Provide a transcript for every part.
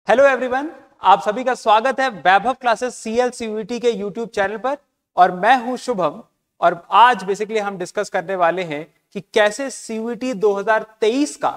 Hello everyone, आप सभी का स्वागत है वैभव क्लासेस सीएल सीयूईटी के यूट्यूब चैनल पर। और मैं हूं शुभम। और आज बेसिकली हम डिस्कस करने वाले हैं कि कैसे सीयूईटी 2023 का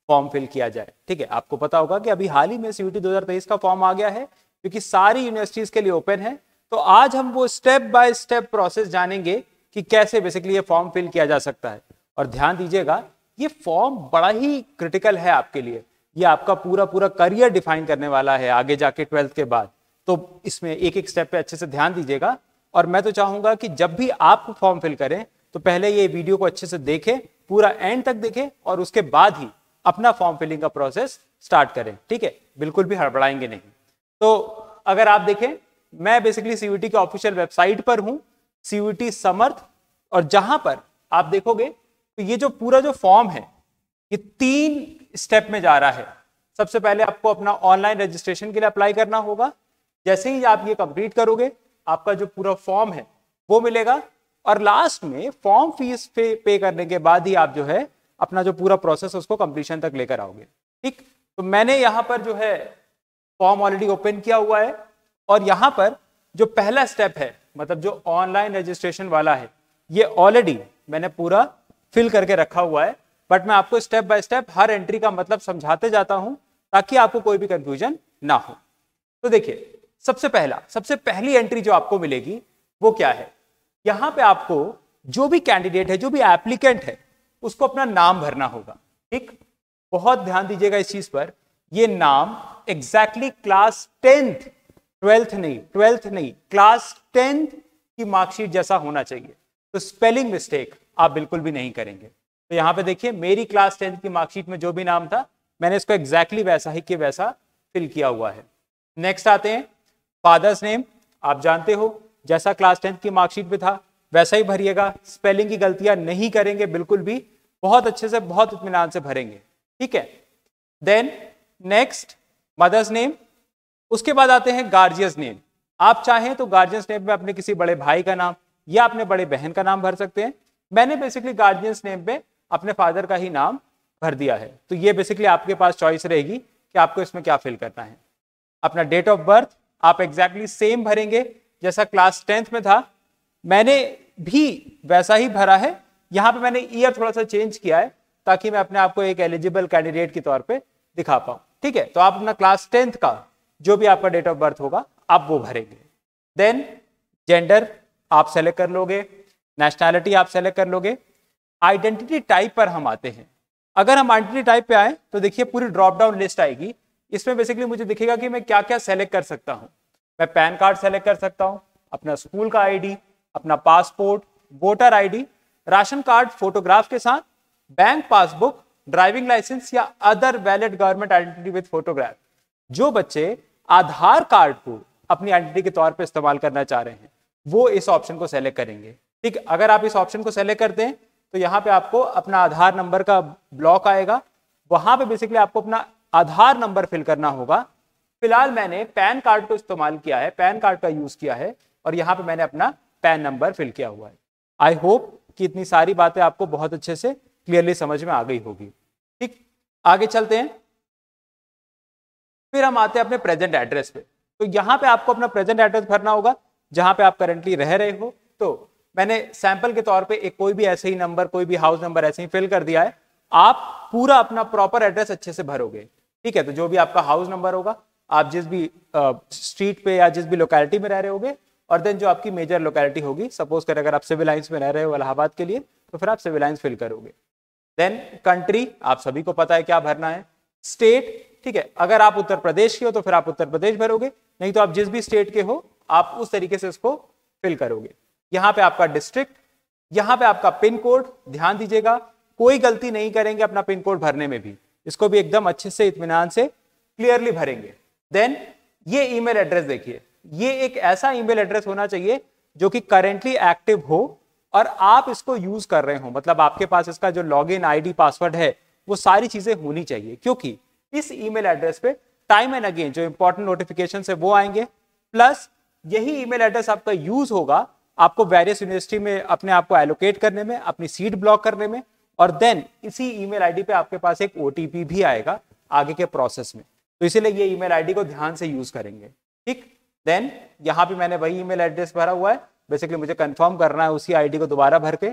फॉर्म फिल किया जाए। ठीक है, आपको पता होगा कि अभी हाल ही में सीयूईटी 2023 का फॉर्म आ गया है, क्योंकि सारी यूनिवर्सिटीज के लिए ओपन है। तो आज हम वो स्टेप बाय स्टेप प्रोसेस जानेंगे कि कैसे बेसिकली ये फॉर्म फिल किया जा सकता है। और ध्यान दीजिएगा, ये फॉर्म बड़ा ही क्रिटिकल है आपके लिए। ये आपका पूरा करियर डिफाइन करने वाला है आगे जाके 12th के बाद। तो इसमें एक एक स्टेप पे अच्छे से ध्यान दीजिएगा। और मैं तो चाहूंगा कि जब भी आप फॉर्म फिल करें तो पहले ये वीडियो को अच्छे से देखें, पूरा एंड तक देखें, और उसके बाद ही अपना फॉर्म फिलिंग का प्रोसेस स्टार्ट करें। ठीक है, बिल्कुल भी हड़बड़ाएंगे नहीं। तो अगर आप देखें, मैं बेसिकली सीयूईटी के ऑफिशियल वेबसाइट पर हूं, सीयूईटी समर्थ। और जहां पर आप देखोगे तो ये जो पूरा जो फॉर्म है ये 3 स्टेप में जा रहा है। सबसे पहले आपको अपना ऑनलाइन रजिस्ट्रेशन के लिए अप्लाई करना होगा। जैसे ही आप ये कंप्लीट करोगे, आपका जो पूरा फॉर्म है वो मिलेगा। और लास्ट में फॉर्म फीस पे करने के बाद ही आप जो है अपना जो पूरा प्रोसेस उसको कंप्लीशन तक लेकर आओगे। ठीक, तो मैंने यहाँ पर जो है फॉर्म ऑलरेडी ओपन किया हुआ है। और यहाँ पर जो पहला स्टेप है, मतलब जो ऑनलाइन रजिस्ट्रेशन वाला है, ये ऑलरेडी मैंने पूरा फिल करके रखा हुआ है। बट मैं आपको step by step her entry का मतलब समझाते जाता हूं, ताकि आपको कोई भी कंफ्यूजन ना हो। तो देखिए, सबसे पहली एंट्री जो आपको मिलेगी वो क्या है। यहां पे आपको जो भी कैंडिडेट है, जो भी एप्लीकेंट है, उसको अपना नाम भरना होगा। ठीक, बहुत ध्यान दीजिएगा इस चीज पर। ये नाम एग्जैक्टली क्लास 10th 12th नहीं, क्लास 10th की मार्कशीट जैसा होना चाहिए। तो स्पेलिंग मिस्टेक आप बिल्कुल भी नहीं करेंगे। तो यहां पे देखिए, मेरी क्लास 10th की मार्कशीट में जो भी नाम था, मैंने इसको एग्जैक्टली वैसा ही कि वैसा फिल किया हुआ है। नेक्स्ट आते हैं फादर्स नेम। आप जानते हो, जैसा क्लास 10th की मार्कशीट में था वैसा ही भरिएगा। स्पेलिंग की गलतियां नहीं करेंगे बिल्कुल भी, बहुत अच्छे से, बहुत इत्मीनान से भरेंगे। ठीक है। Then next mother's name. उसके बाद आते हैं गार्जियंस नेम। आप चाहें तो गार्जियंस नेम में अपने किसी बड़े भाई का नाम या अपने बड़े बहन का नाम भर सकते हैं। मैंने बेसिकली गार्जियंस नेम पे अपने फादर का ही नाम भर दिया है। तो ये बेसिकली आपके पास चॉइस रहेगी कि आपको इसमें क्या फिल करना है। अपना डेट ऑफ बर्थ आप एग्जैक्टली सेम भरेंगे जैसा क्लास 10th में था। मैंने भी वैसा ही भरा है। यहां पे मैंने ईयर थोड़ा सा चेंज किया है, ताकि मैं अपने आप को एक एलिजिबल कैंडिडेट के तौर पे दिखा पाऊं। ठीक है, तो आप अपना क्लास 10th का जो भी आपका डेट ऑफ बर्थ होगा आप वो भरेंगे। देन जेंडर आप सेलेक्ट कर लोगे, नेशनैलिटी आप सेलेक्ट कर लोगे। आइडेंटिटी टाइप पर हम आते हैं। अगर हम आइडेंटिटी टाइप पे आए तो देखिए पूरी ड्रॉप डाउन लिस्ट आएगी। इसमें बेसिकली मुझे दिखेगा कि मैं क्या क्या सेलेक्ट कर सकता हूं। मैं पैन कार्ड सेलेक्ट कर सकता हूं, अपना स्कूल का आईडी, अपना passport, voter ID, ration card photograph के साथ, बैंक पासबुक, ड्राइविंग लाइसेंस या other valid government identity with photograph. जो बच्चे आधार कार्ड को अपनी आइडेंटिटी के तौर पर इस्तेमाल करना चाह रहे हैं, वो इस ऑप्शन को सेलेक्ट करेंगे। ठीक, अगर आप इस ऑप्शन को सेलेक्ट करते हैं तो यहाँ पे आपको अपना आधार नंबर का ब्लॉक आएगा। वहां पे बेसिकली आपको अपना आधार नंबर फिल करना होगा। फिलहाल मैंने पैन कार्ड को इस्तेमाल किया है, पैन कार्ड का यूज किया है, और यहाँ पे मैंने अपना पैन नंबर फिल किया हुआ है। आई होप कि इतनी सारी बातें आपको बहुत अच्छे से क्लियरली समझ में आ गई होगी। ठीक, आगे चलते हैं। फिर हम आते हैं अपने प्रेजेंट एड्रेस पे। तो यहाँ पे आपको अपना प्रेजेंट एड्रेस भरना होगा जहां पे आप करंटली रह रहे हो। तो मैंने सैंपल के तौर पे एक कोई भी ऐसे ही नंबर, कोई भी हाउस नंबर ऐसे ही फिल कर दिया है। आप पूरा अपना प्रॉपर एड्रेस अच्छे से भरोगे। ठीक है, तो जो भी आपका हाउस नंबर होगा, आप जिस भी स्ट्रीट पे या जिस भी लोकेलिटी में रह रहे होगे, और देन जो आपकी मेजर लोकेलिटी होगी, सपोज कर अगर आप सिविल लाइंस में रह रहे हो इलाहाबाद के लिए, तो फिर आप सिविल लाइंस फिल करोगे। देन कंट्री, आप सभी को पता है क्या भरना है। स्टेट, ठीक है, अगर आप उत्तर प्रदेश के हो तो फिर आप उत्तर प्रदेश भरोगे, नहीं तो आप जिस भी स्टेट के हो आप उस तरीके से इसको फिल करोगे। यहां पे आपका डिस्ट्रिक्ट, यहां पे आपका पिन कोड। ध्यान दीजिएगा, कोई गलती नहीं करेंगे अपना पिन कोड भरने में भी। इसको भी एकदम अच्छे से इत्मीनान से क्लियरली भरेंगे। देन ये ईमेल एड्रेस देखिए, ये एक ऐसा ईमेल एड्रेस होना चाहिए जो कि करेंटली एक्टिव हो और आप इसको यूज कर रहे हो। मतलब आपके पास इसका जो लॉगिन आईडी, पासवर्ड है, वो सारी चीजें होनी चाहिए, क्योंकि इस ईमेल एड्रेस पे टाइम एंड अगेन जो इंपॉर्टेंट नोटिफिकेशन है वो आएंगे। प्लस यही ईमेल एड्रेस आपका यूज होगा आपको वेरियस यूनिवर्सिटी में अपने आप को एलोकेट करने में, अपनी सीट ब्लॉक करने में। और देन इसी ईमेल आईडी पे आपके पास एक ओटीपी भी आएगा आगे के प्रोसेस में। तो इसीलिए ये ईमेल आईडी को ध्यान से यूज करेंगे। ठीक, देन यहाँ पे मैंने वही ईमेल एड्रेस भरा हुआ है, बेसिकली मुझे कंफर्म करना है उसी आईडी को दोबारा भर के।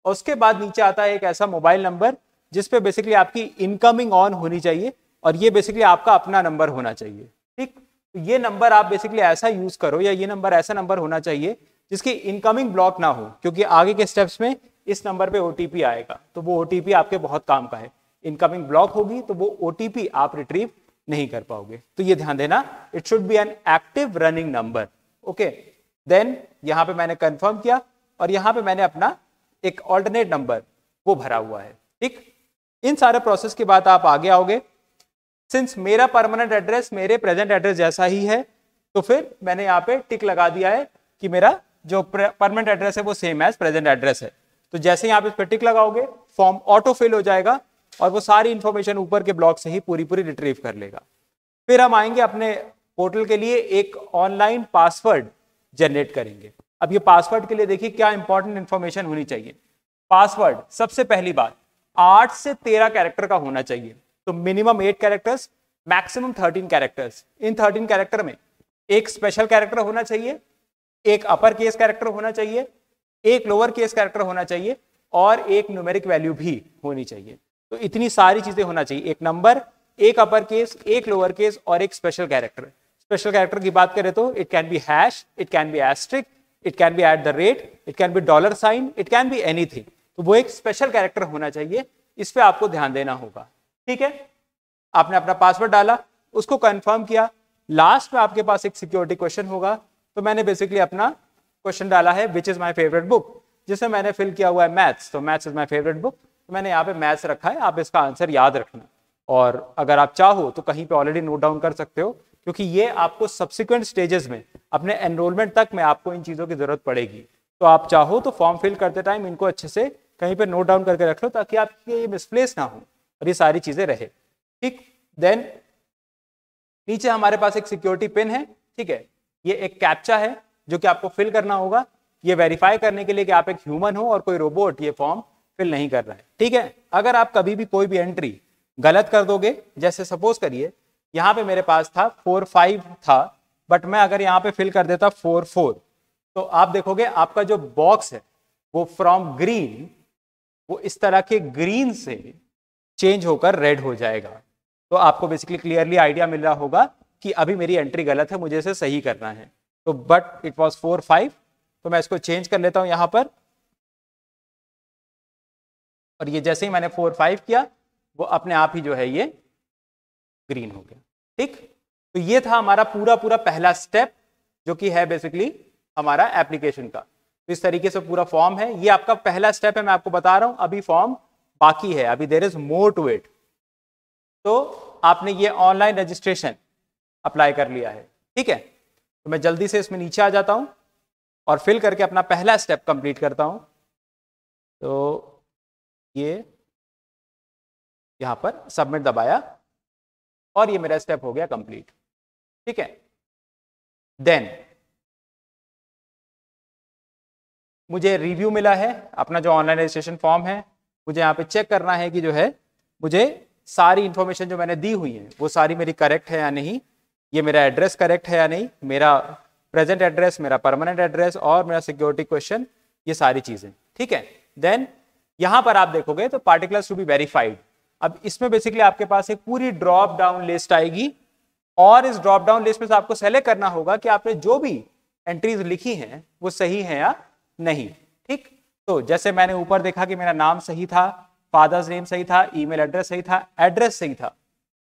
और उसके बाद नीचे आता है एक ऐसा मोबाइल नंबर जिसपे बेसिकली आपकी इनकमिंग ऑन होनी चाहिए और ये बेसिकली आपका अपना नंबर होना चाहिए। ठीक, तो ये नंबर आप बेसिकली ऐसा यूज करो या ये नंबर ऐसा नंबर होना चाहिए जिसकी इनकमिंग ब्लॉक ना हो, क्योंकि आगे के स्टेप्स में इस नंबर पे ओटीपी आएगा तो वो ओटीपी आपके बहुत काम का है। इनकमिंग ब्लॉक होगी तो वो ओटीपी आप रिट्रीव नहीं कर पाओगे, तो ये ध्यान देना, it should be an active running number. Okay, then यहां पे मैंने कंफर्म किया और यहां पे मैंने अपना एक ऑल्टरनेट नंबर वो भरा हुआ है। ठीक, इन सारे प्रोसेस के बाद आप आगे आओगे। सिंस मेरा परमानेंट एड्रेस मेरे प्रेजेंट एड्रेस जैसा ही है तो फिर मैंने यहाँ पे टिक लगा दिया है कि मेरा जो परमानेंट एड्रेस है वो सेम एज प्रेजेंट एड्रेस है। तो जैसे ही आप इस पर टिक लगाओगे फॉर्म ऑटो फिल हो जाएगा और वो सारी इंफॉर्मेशन ऊपर के ब्लॉक से ही पूरी रिट्रीव कर लेगा। फिर हम आएंगे अपने पोर्टल के लिए एक ऑनलाइन पासवर्ड जनरेट करेंगे। अब ये पासवर्ड के लिए देखिए क्या इंपॉर्टेंट इंफॉर्मेशन होनी चाहिए। पासवर्ड सबसे पहली बात 8 से 13 कैरेक्टर का होना चाहिए, तो मिनिमम 8 कैरेक्टर्स, मैक्सिमम 13 कैरेक्टर्स। इन 13 कैरेक्टर में एक स्पेशल कैरेक्टर होना चाहिए, एक अपर केस कैरेक्टर होना चाहिए, एक लोअर केस कैरेक्टर होना चाहिए और एक न्यूमेरिक वैल्यू भी होनी चाहिए। तो इतनी सारी चीजें होना चाहिए, एक नंबर, एक अपर केस, एक लोअर केस और एक स्पेशल कैरेक्टर। स्पेशल कैरेक्टर की बात करें तो it can be hash, it can be asterisk, it can be at the rate, it can be dollar sign, it can be anything. तो वो एक स्पेशल कैरेक्टर होना चाहिए, इस पे आपको ध्यान देना होगा। ठीक है, आपने अपना पासवर्ड डाला, उसको कंफर्म किया, लास्ट में आपके पास एक सिक्योरिटी क्वेश्चन होगा। तो मैंने बेसिकली अपना क्वेश्चन डाला है which is my favourite book, जिसमें मैंने फिल किया हुआ है मैथ्स, तो maths is my favourite book. तो मैंने यहाँ पे मैथ्स रखा है, आप इसका आंसर याद रखना और अगर आप चाहो तो कहीं पे ऑलरेडी नोट डाउन कर सकते हो, क्योंकि ये आपको सब्सिक्वेंट स्टेजेस में अपने एनरोलमेंट तक में आपको इन चीजों की जरूरत पड़ेगी। तो आप चाहो तो फॉर्म फिल करते टाइम इनको अच्छे से कहीं पे नोट डाउन करके रख लो ताकि आपके मिसप्लेस ना हो और ये सारी चीजें रहे। ठीक, देन नीचे हमारे पास एक सिक्योरिटी पिन है। ठीक है, ये एक कैप्चा है जो कि आपको फिल करना होगा, ये वेरीफाई करने के लिए कि आप एक ह्यूमन हो और कोई रोबोट ये फॉर्म फिल नहीं कर रहा है। ठीक है, अगर आप कभी भी कोई भी एंट्री गलत कर दोगे, जैसे सपोज करिए यहाँ पे मेरे पास था 4-5 था, बट मैं अगर यहाँ पे फिल कर देता 4-4, तो आप देखोगे आपका जो बॉक्स है वो फ्रॉम ग्रीन, वो इस तरह के ग्रीन से चेंज होकर रेड हो जाएगा। तो आपको बेसिकली क्लियरली आइडिया मिल रहा होगा कि अभी मेरी एंट्री गलत है, मुझे इसे सही करना है। तो बट इट वॉज 4-5, तो मैं इसको चेंज कर लेता हूं यहां पर, और ये जैसे ही मैंने 4-5 किया वो अपने आप ही जो है ये ग्रीन हो गया। ठीक, तो ये था हमारा पूरा पहला स्टेप जो कि है बेसिकली हमारा एप्लीकेशन का। तो इस तरीके से पूरा फॉर्म है, ये आपका पहला स्टेप है, मैं आपको बता रहा हूं, अभी फॉर्म बाकी है, अभी there is more to it. तो आपने ये ऑनलाइन रजिस्ट्रेशन अप्लाई कर लिया है। ठीक है, तो मैं जल्दी से इसमें नीचे आ जाता हूं और फिल करके अपना पहला स्टेप कंप्लीट करता हूं। तो ये यहां पर सबमिट दबाया और ये मेरा स्टेप हो गया कंप्लीट। ठीक है, देन मुझे रिव्यू मिला है, अपना जो ऑनलाइन रजिस्ट्रेशन फॉर्म है, मुझे यहाँ पे चेक करना है कि जो है मुझे सारी इंफॉर्मेशन जो मैंने दी हुई है वो सारी मेरी करेक्ट है या नहीं, ये मेरा एड्रेस करेक्ट है या नहीं, मेरा प्रेजेंट एड्रेस, मेरा परमानेंट एड्रेस और मेरा सिक्योरिटी क्वेश्चन, ये सारी चीजें। ठीक है, देन यहां पर आप देखोगे तो पार्टिकुलर्स टू बी वेरीफाइड। अब इसमें बेसिकली आपके पास एक पूरी ड्रॉप डाउन लिस्ट आएगी और इस ड्रॉप डाउन लिस्ट में से आपको सेलेक्ट करना होगा कि आपने जो भी एंट्रीज लिखी हैं वो सही है या नहीं। ठीक, तो जैसे मैंने ऊपर देखा कि मेरा नाम सही था, फादर्स नेम सही था, ईमेल एड्रेस सही था, एड्रेस सही था,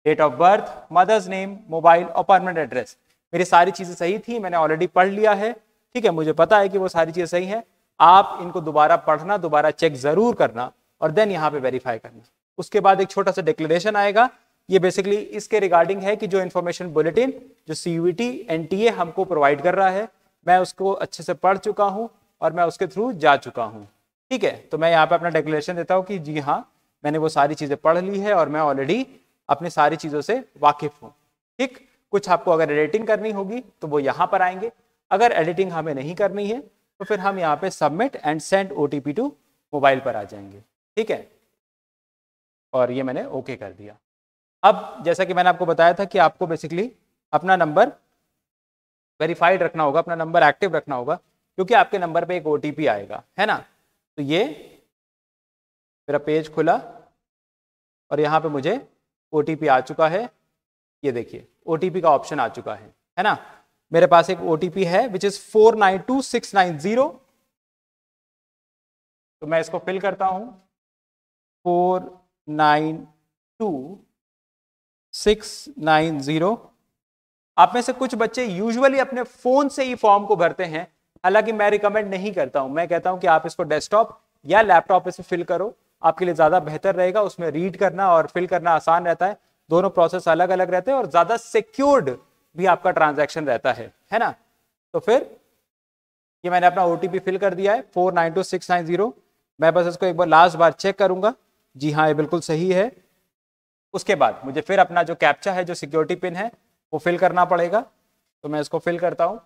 date of birth, mother's name, mobile और परमानेंट एड्रेस, मेरी सारी चीजें सही थी, मैंने ऑलरेडी पढ़ लिया है। ठीक है, मुझे पता है कि वो सारी चीजें सही हैं। आप इनको दोबारा पढ़ना, दोबारा चेक जरूर करना और देन यहाँ पे वेरीफाई करना। उसके बाद एक छोटा सा डिक्लेरेशन आएगा, ये बेसिकली इसके रिगार्डिंग है कि जो इन्फॉर्मेशन बुलेटिन जो CUET NTA हमको प्रोवाइड कर रहा है, मैं उसको अच्छे से पढ़ चुका हूँ और मैं उसके थ्रू जा चुका हूँ। ठीक है, तो मैं यहाँ पे अपना डिक्लेरेशन देता हूँ कि जी हाँ, मैंने वो सारी चीजें पढ़ ली है और मैं ऑलरेडी अपनी सारी चीजों से वाकिफ हूँ। ठीक, कुछ आपको अगर एडिटिंग करनी होगी तो वो यहाँ पर आएंगे, अगर एडिटिंग हमें नहीं करनी है तो फिर हम यहाँ पे submit and send OTP to mobile पर आ जाएंगे। ठीक है, और ये मैंने ओके कर दिया। अब जैसा कि मैंने आपको बताया था कि आपको बेसिकली अपना नंबर वेरीफाइड रखना होगा, अपना नंबर एक्टिव रखना होगा, क्योंकि आपके नंबर पे एक ओटीपी आएगा, है ना। तो ये मेरा पेज खुला और यहाँ पे मुझे ओटीपी आ चुका है। ये देखिए ओटीपी का ऑप्शन आ चुका है ना। मेरे पास एक ओटीपी है विच इज 492690। तो मैं इसको फिल करता हूं, 492690। आप में से कुछ बच्चे यूजुअली अपने फोन से ही फॉर्म को भरते हैं, हालांकि मैं रिकमेंड नहीं करता हूं। मैं कहता हूं कि आप इसको डेस्कटॉप या लैपटॉप पे से फिल करो, आपके लिए ज्यादा बेहतर रहेगा। उसमें रीड करना और फिल करना आसान रहता है, दोनों प्रोसेस अलग अलग रहते हैं और ज्यादा सिक्योर्ड भी आपका ट्रांजैक्शन रहता है ना। तो फिर ये मैंने अपना ओटीपी फिल कर दिया है 492690। मैं बस इसको एक बार लास्ट बार चेक करूंगा, जी हाँ ये बिल्कुल सही है। उसके बाद मुझे फिर अपना जो कैप्चा है, जो सिक्योरिटी पिन है, वो फिल करना पड़ेगा। तो मैं इसको फिल करता हूं,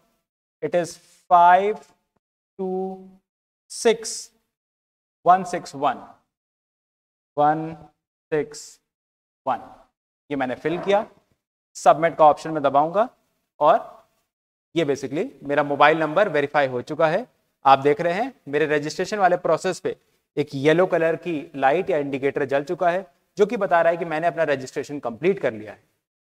इट इज 526161। ये मैंने फिल किया, सबमिट का ऑप्शन में दबाऊंगा और ये बेसिकली मेरा मोबाइल नंबर वेरीफाई हो चुका है। आप देख रहे हैं मेरे रजिस्ट्रेशन वाले प्रोसेस पे एक येलो कलर की लाइट या इंडिकेटर जल चुका है, जो कि बता रहा है कि मैंने अपना रजिस्ट्रेशन कंप्लीट कर लिया है।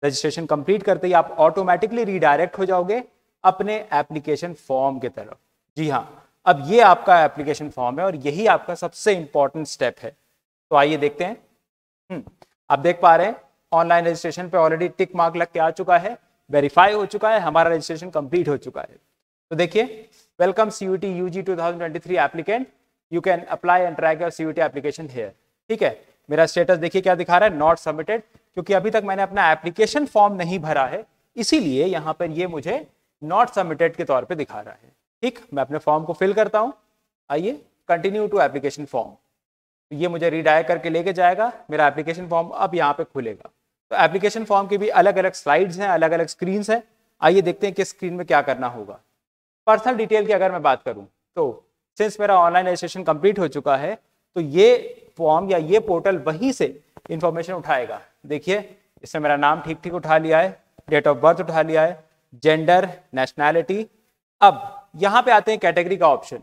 रजिस्ट्रेशन कंप्लीट करते ही आप ऑटोमेटिकली रीडायरेक्ट हो जाओगे अपने एप्लीकेशन फॉर्म की तरफ। जी हाँ, अब ये आपका एप्लीकेशन फॉर्म है और यही आपका सबसे इंपॉर्टेंट स्टेप है। तो आइए देखते हैं। आप देख पा रहे हैं ऑनलाइन रजिस्ट्रेशन पे ऑलरेडी टिक मार्क लग के आ चुका है, वेरीफाई हो चुका है, हमारा रजिस्ट्रेशन कंप्लीट हो चुका है। तो देखिए, welcome CUET UG 2023 applicant, you can apply and track your CUET application here. ठीक है, मेरा स्टेटस देखिए क्या दिखा रहा है, नॉट सबमिटेड, क्योंकि अभी तक मैंने अपना एप्लीकेशन फॉर्म नहीं भरा है, इसीलिए यहां पर ये मुझे नॉट सबमिटेड के तौर पे दिखा रहा है। ठीक, मैं अपने फॉर्म को फिल करता हूं। आइए, कंटिन्यू टू एप्लीकेशन फॉर्म। ये मुझे रीडायरेक्ट करके लेके जाएगा, मेरा एप्लीकेशन फॉर्म अब यहाँ पे खुलेगा। तो एप्लीकेशन फॉर्म की भी अलग अलग स्लाइड्स हैं, अलग अलग स्क्रीन हैं। आइए देखते हैं कि स्क्रीन में क्या करना होगा। पर्सनल डिटेल की अगर मैं बात करूं तो सिंस मेरा ऑनलाइन रजिस्ट्रेशन कंप्लीट हो चुका है, तो ये फॉर्म या ये पोर्टल वहीं से इंफॉर्मेशन उठाएगा। देखिए, इसने मेरा नाम ठीक ठीक उठा लिया है, डेट ऑफ बर्थ उठा लिया है, जेंडर, नेशनैलिटी। अब यहाँ पे आते हैं कैटेगरी का ऑप्शन।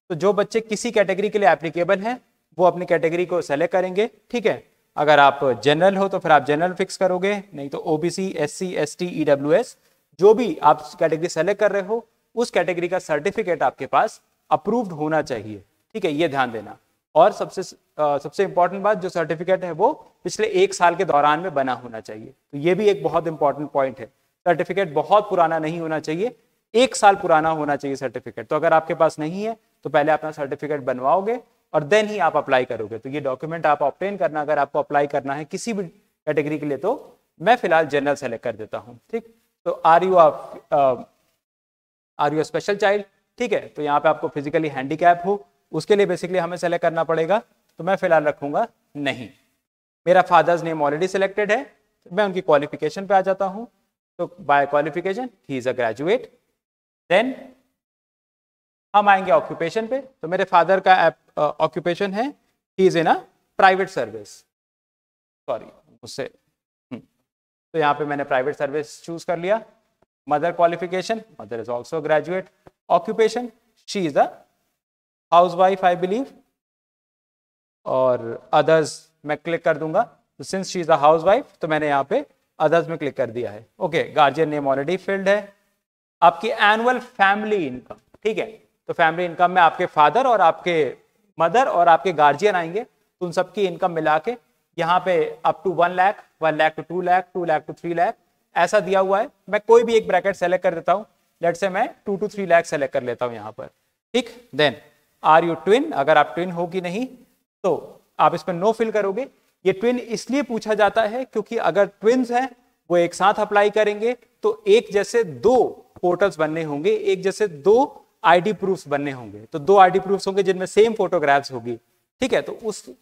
तो जो बच्चे किसी कैटेगरी के लिए एप्लीकेबल हैं वो अपनी कैटेगरी को सेलेक्ट करेंगे। ठीक है, अगर आप जनरल हो तो फिर आप जनरल फिक्स करोगे, नहीं तो OBC, SC, ST, EWS, जो भी आप कैटेगरी सेलेक्ट कर रहे हो उस कैटेगरी का सर्टिफिकेट आपके पास अप्रूव्ड होना चाहिए। ठीक है, ये ध्यान देना। और सबसे इंपॉर्टेंट बात, जो सर्टिफिकेट है वो पिछले 1 साल के दौरान में बना होना चाहिए। तो ये भी एक बहुत इंपॉर्टेंट पॉइंट है, सर्टिफिकेट बहुत पुराना नहीं होना चाहिए, 1 साल पुराना होना चाहिए सर्टिफिकेट। तो अगर आपके पास नहीं है तो पहले अपना सर्टिफिकेट बनवाओगे और देन ही आप अप्लाई करोगे। तो ये डॉक्यूमेंट आप ऑब्टेन करना अगर आपको अप्लाई करना है किसी भी कैटेगरी के लिए। तो मैं फिलहाल जनरल सेलेक्ट कर देता हूँ। ठीक, तो आर यू स्पेशल चाइल्ड। ठीक है, तो यहाँ पे आपको फिजिकली हैंडीकैप हो उसके लिए बेसिकली हमें सेलेक्ट करना पड़ेगा। तो मैं फिलहाल रखूंगा नहीं। मेरा फादर्स नेम ऑलरेडी सिलेक्टेड है, तो मैं उनकी क्वालिफिकेशन पे आ जाता हूँ। तो by qualification he is a graduate. Then हम आएंगे ऑक्यूपेशन पे। तो मेरे फादर का ऑक्यूपेशन है he is in a private service, sorry उससे तो यहाँ पे मैंने प्राइवेट सर्विस चूज कर लिया। Mother qualification, mother is also graduate. Occupation, she is a housewife I believe. और अदर्स मैं क्लिक कर दूंगा। तो since she is a housewife तो मैंने यहाँ पे अदर्स में क्लिक कर दिया है। Okay, guardian name already field है। आपकी एनुअल फैमिली इनकम, ठीक है, तो फैमिली इनकम में आपके फादर और आपके मदर और आपके गार्जियन आएंगे। तो उन सबकी इनकम मिला के यहाँ पे up to 1 lakh, 1 lakh to 2 lakh, 2 lakh to 3 lakh ऐसा दिया हुआ है। मैं कोई भी एक ब्रैकेट सेलेक्ट कर देता हूँ, लेट्स से मैं 2 to 3 लाख सेलेक्ट कर लेता हूँ यहाँ पर। ठीक, देन आर यू ट्विन, अगर आप ट्विन हो कि नहीं तो आप इसमें नो फिल करोगे। ये ट्विन इसलिए पूछा जाता है क्योंकि अगर ट्विन्स हैं वो एक साथ अप्लाई करेंगे तो एक जैसे 2 पोर्टल्स बनने होंगे, एक जैसे 2 आईडी प्रूफ्स बनने होंगे। तो 2 आईडी प्रूफ्स होंगे जिनमें सेम फोटोग्राफ्स होगी। ठीक है, तो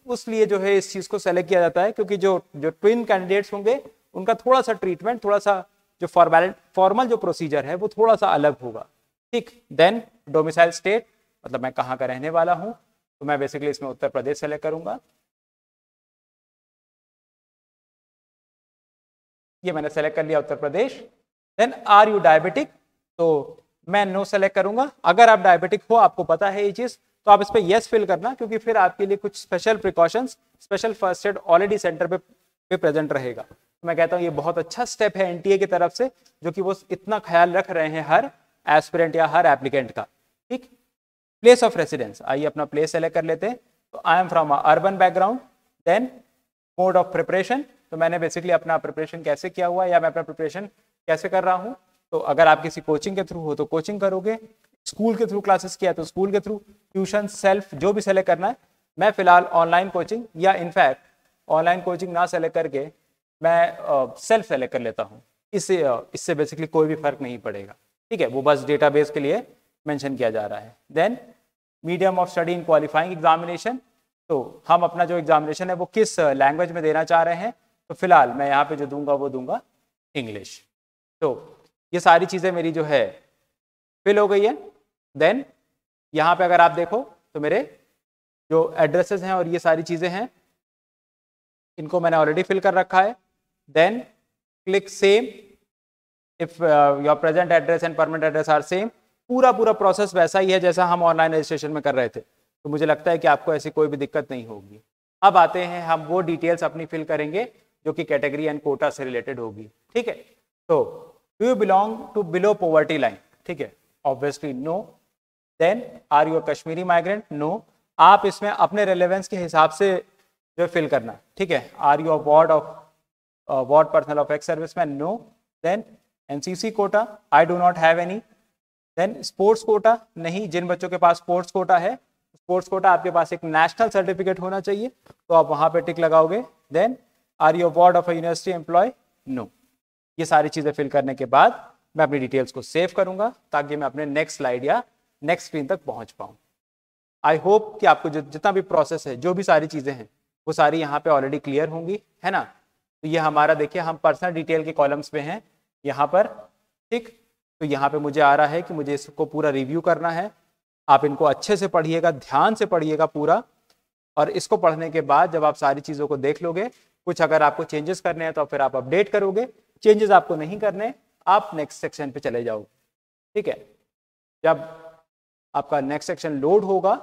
उस लिए जो है इस चीज को सेलेक्ट किया जाता है क्योंकि जो ट्विन कैंडिडेट्स होंगे उनका थोड़ा सा ट्रीटमेंट, थोड़ा सा जो फॉर्मल जो प्रोसीजर है वो थोड़ा सा अलग होगा। ठीक, देन डोमिसाइल स्टेट, मतलब मैं कहाँ का रहने वाला हूँ, तो मैं बेसिकली इसमें उत्तर प्रदेश सेलेक्ट करूंगा। ये मैंने सेलेक्ट कर लिया Uttar Pradesh. Then are you diabetic, तो मैं नो सेलेक्ट करूंगा। अगर आप डायबिटिक हो, आपको पता है ये चीज, तो आप इस पे यस फिल करना, क्योंकि फिर आपके लिए कुछ special precautions, special first aid already centre पे प्रेजेंट रहेगा। मैं कहता हूँ ये बहुत अच्छा स्टेप है एनटीए की तरफ से, जो कि वो इतना ख्याल रख रहे हैं हर एस्पिरेंट या हर एप्लीकेंट का। ठीक, प्लेस ऑफ रेसिडेंस, आइए अपना प्लेस सेलेक्ट कर लेते हैं। तो I am from urban background. Then mode of preparation, तो मैंने बेसिकली अपना प्रिपरेशन कैसे किया हुआ या मैं अपना प्रिपरेशन कैसे कर रहा हूँ। तो अगर आप किसी कोचिंग के थ्रू हो तो कोचिंग करोगे, स्कूल के थ्रू क्लासेस किया तो स्कूल के थ्रू, ट्यूशन, सेल्फ, जो भी सेलेक्ट करना है। मैं फिलहाल ऑनलाइन कोचिंग, या इनफैक्ट ऑनलाइन कोचिंग ना सेलेक्ट करके मैं सेल्फ सेलेक्ट कर लेता हूँ। इससे बेसिकली कोई भी फर्क नहीं पड़ेगा। ठीक है, वो बस डेटाबेस के लिए मेंशन किया जा रहा है। Then medium of study in qualifying examination, तो हम अपना जो एग्जामिनेशन है वो किस लैंग्वेज में देना चाह रहे हैं। तो फिलहाल मैं यहाँ पे जो दूंगा वो दूंगा इंग्लिश। तो ये सारी चीज़ें मेरी जो है फिल हो गई है। देन यहाँ पे अगर आप देखो तो मेरे जो एड्रेसेस हैं और ये सारी चीज़ें हैं, इनको मैंने ऑलरेडी फिल कर रखा है। Then click same if your present address and permanent address are same. पूरा प्रोसेस वैसा ही है जैसा हम ऑनलाइन रजिस्ट्रेशन में कर रहे थे, तो मुझे लगता है कि आपको ऐसी कोई भी दिक्कत नहीं होगी। अब आते हैं, हम वो डिटेल्स अपनी फिल करेंगे जो कि कैटेगरी एंड कोटा से रिलेटेड होगी। ठीक है, तो do you belong to below poverty line? ठीक है, obviously no. Then are you a Kashmiri migrant? No. आप इसमें अपने रेलेवेंस के हिसाब से जो फिल करना। ठीक है, are you a ward personal of ex serviceman? No. Then NCC quota, I do not have any. Then sports quota, नहीं, जिन बच्चों के पास स्पोर्ट्स कोटा है, स्पोर्ट्स कोटा आपके पास एक नेशनल सर्टिफिकेट होना चाहिए, तो आप वहां पे टिक लगाओगे। Then are you ward of a university employ? No. ये सारी चीजें फिल करने के बाद मैं अपनी डिटेल्स को सेव करूंगा ताकि मैं अपने नेक्स्ट स्लाइड या नेक्स्ट स्क्रीन तक पहुंच पाऊं। आई होप कि आपको जितना भी प्रोसेस है, जो भी सारी चीजें हैं, वो सारी यहाँ पे ऑलरेडी क्लियर होंगी, है ना। तो ये हमारा देखिए, हम पर्सनल डिटेल के कॉलम्स पे हैं यहाँ पर। ठीक, तो यहाँ पे मुझे आ रहा है कि मुझे इसको पूरा रिव्यू करना है। आप इनको अच्छे से पढ़िएगा, ध्यान से पढ़िएगा पूरा, और इसको पढ़ने के बाद जब आप सारी चीज़ों को देख लोगे, कुछ अगर आपको चेंजेस करने हैं तो फिर आप अपडेट करोगे, चेंजेस आपको नहीं करने, आप नेक्स्ट सेक्शन पे चले जाओगे। ठीक है, जब आपका नेक्स्ट सेक्शन लोड होगा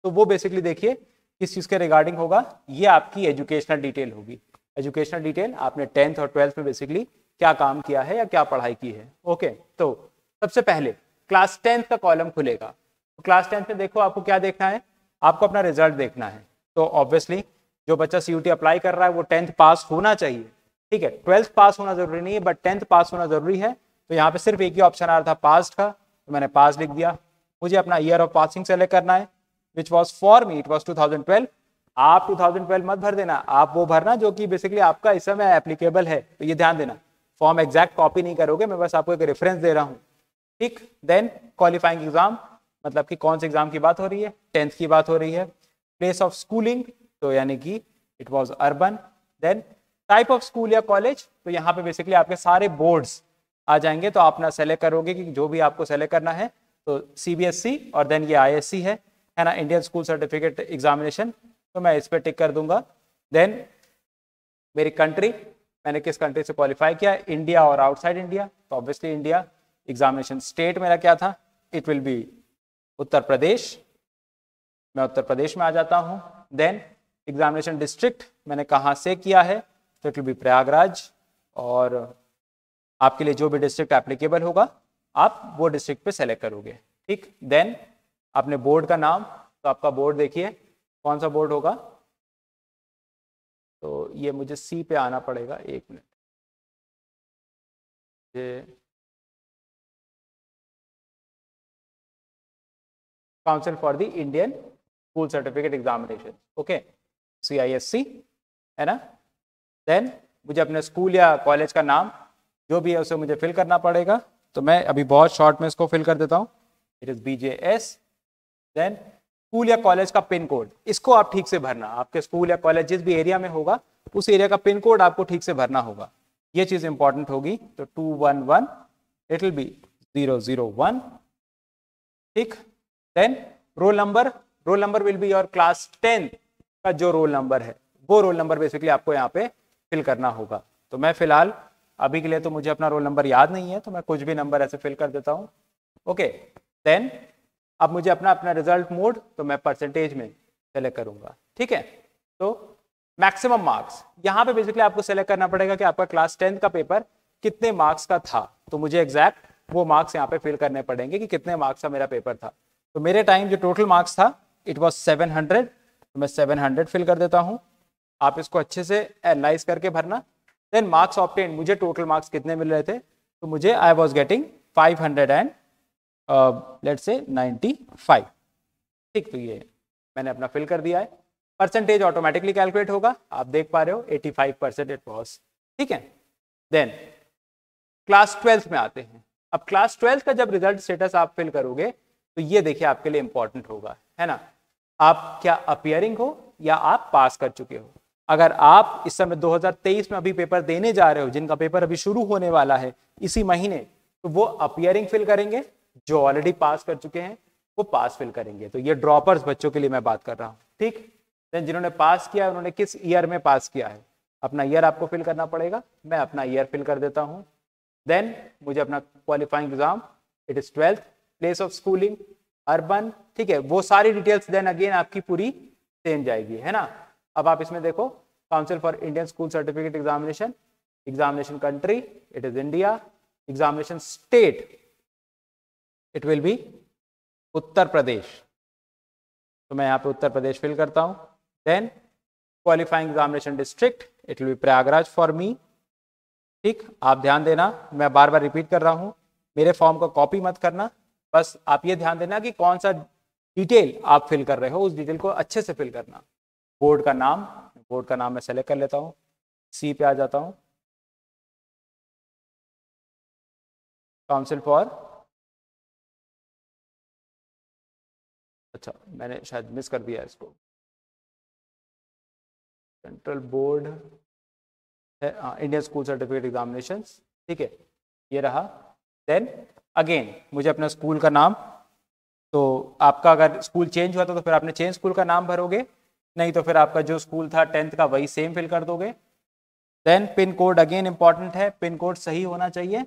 तो वो बेसिकली देखिए किस चीज़ के रिगार्डिंग होगा। ये आपकी एजुकेशनल डिटेल होगी। एजुकेशनल डिटेल, आपने 10th और 12th में बेसिकली क्या काम किया है या क्या पढ़ाई की है। ओके, तो सबसे पहले क्लास 10th का कॉलम खुलेगा। तो क्लास 10th में देखो, आपको क्या देखना है, आपको अपना रिजल्ट देखना है। तो ऑब्वियसली जो बच्चा सीयूटी अप्लाई कर रहा है वो 10th पास होना चाहिए। ठीक है, 12th पास होना जरूरी नहीं है, बट 10th पास होना जरूरी है। तो यहाँ पे सिर्फ एक ही ऑप्शन आ रहा था पास का, तो मैंने पास लिख दिया। मुझे अपना ईयर ऑफ पासिंग सेलेक्ट करना है, which was for me, it was 2012। आप 2012 मत भर देना, आप वो भरना जो कि बेसिकली आपका इस समय एप्लीकेबल है। तो ये ध्यान देना, फॉर्म एग्जैक्ट कॉपी नहीं करोगे, मैं बस आपको एक रेफरेंस दे रहा हूँ। ठीक, देन क्वालिफाइंग एग्जाम, मतलब कि कौन से एग्जाम की बात हो रही है, 10th की बात हो रही है। प्लेस ऑफ स्कूलिंग, तो यानी कि it was urban. Then type of school या कॉलेज, तो यहाँ पे बेसिकली आपके सारे बोर्ड्स आ जाएंगे, तो आप अपना सेलेक्ट करोगे कि जो भी आपको सेलेक्ट करना है। तो CBSE और देन ये ISC है ना, इंडियन स्कूल सर्टिफिकेट एग्जामिनेशन, तो मैं इस पर टिक कर दूंगा। देन मेरी कंट्री, मैंने किस कंट्री से क्वालिफाई किया, इंडिया और आउटसाइड इंडिया, तो ऑब्वियसली इंडिया। एग्जामिनेशन स्टेट मेरा क्या था, इट विल बी उत्तर प्रदेश, मैं उत्तर प्रदेश में आ जाता हूँ। देन एग्जामिनेशन डिस्ट्रिक्ट मैंने कहाँ से किया है, तो इट विल बी प्रयागराज, और आपके लिए जो भी डिस्ट्रिक्ट एप्लीकेबल होगा आप वो डिस्ट्रिक्ट पे सेलेक्ट करोगे। ठीक, देन अपने बोर्ड का नाम, तो आपका बोर्ड देखिए कौन सा बोर्ड होगा, तो ये मुझे C पे आना पड़ेगा, एक minute. Council for the Indian school certificate examination, okay, CISC है ना। देन मुझे अपने स्कूल या कॉलेज का नाम जो भी है उसे मुझे फिल करना पड़ेगा, तो मैं अभी बहुत शॉर्ट में इसको फिल कर देता हूँ, it is BJS। Then school या कॉलेज का पिन कोड, इसको आप ठीक से भरना, आपके स्कूल या कॉलेज जिस भी एरिया में होगा उस एरिया का पिन कोड आपको ठीक से भरना होगा, ये चीज इंपॉर्टेंट होगी। तो 211 इट विल बी 001। ठीक, then roll number will be your class 10 का जो रोल नंबर है, वो रोल नंबर बेसिकली आपको यहाँ पे फिल करना होगा। तो मैं फिलहाल अभी के लिए तो मुझे अपना रोल नंबर याद नहीं है, तो मैं कुछ भी नंबर ऐसे फिल कर देता हूँ। ओके, देन अब मुझे अपना अपना रिजल्ट मोड तो मैं परसेंटेज में सेलेक्ट करूंगा। ठीक है, तो मैक्सिमम मार्क्स यहाँ पे बेसिकली आपको सेलेक्ट करना पड़ेगा कि आपका क्लास 10th का पेपर कितने मार्क्स का था, तो मुझे एग्जैक्ट वो मार्क्स यहाँ पे फिल करने पड़ेंगे कि कितने मार्क्स का मेरा पेपर था। तो मेरे टाइम जो टोटल मार्क्स था इट वॉज 700, तो मैं 700 फिल कर देता हूँ। आप इसको अच्छे से एनालाइज करके भरना। देन मार्क्स ऑब्टेन, मुझे टोटल मार्क्स कितने मिल रहे थे, तो मुझे I was getting 500 and let's say 95। ठीक, तो ये मैंने अपना फिल कर दिया है। परसेंटेज ऑटोमेटिकली कैलकुलेट होगा, आप देख पा रहे हो 85% इट वॉज। ठीक है, देन क्लास 12th में आते हैं। अब क्लास 12th का जब रिजल्ट स्टेटस आप फिल करोगे तो ये देखिए आपके लिए इंपॉर्टेंट होगा, है ना। आप क्या अपीयरिंग हो या आप पास कर चुके हो। अगर आप इस समय 2023 में अभी पेपर देने जा रहे हो, जिनका पेपर अभी शुरू होने वाला है इसी महीने, तो वो अपीयरिंग फिल करेंगे। जो ऑलरेडी पास कर चुके हैं वो पास फिल करेंगे। तो ये ड्रॉपर्स बच्चों के लिए मैं बात कर रहा हूँ। ठीक, देन जिन्होंने पास किया उन्होंने किस ईयर में पास किया है, अपना ईयर आपको फिल करना पड़ेगा। मैं अपना ईयर फिल कर देता हूँ। देन मुझे अपना qualifying exam, it is 12th, place of schooling, urban. ठीक है, वो सारी डिटेल्स देन अगेन आपकी पूरी सेम जाएगी, है ना। अब आप इसमें देखो, council for Indian school certificate examination, examination country it is India, examination state it will be Uttar Pradesh, तो मैं यहाँ पे उत्तर प्रदेश फिल करता हूँ। Then qualifying examination district it will be Prayagraj for me. ठीक, आप ध्यान देना, मैं बार बार रिपीट कर रहा हूँ, मेरे फॉर्म का कॉपी मत करना, बस आप ये ध्यान देना कि कौन सा डिटेल आप फिल कर रहे हो उस डिटेल को अच्छे से फिल करना। बोर्ड का नाम, बोर्ड का नाम मैं सेलेक्ट कर लेता हूँ, सी पे आ जाता हूँ, काउंसिल फॉर, अच्छा मैंने शायद मिस कर दिया इसको, सेंट्रल बोर्ड है इंडियन स्कूल सर्टिफिकेट एग्जामिनेशन। ठीक है, ये रहा। देन अगेन मुझे अपना स्कूल का नाम, तो आपका अगर स्कूल चेंज हुआ तो फिर आपने चेंज स्कूल का नाम भरोगे, नहीं तो फिर आपका जो स्कूल था 10th का वही सेम फिल कर दोगे। Then pin code again important है, पिन कोड सही होना चाहिए।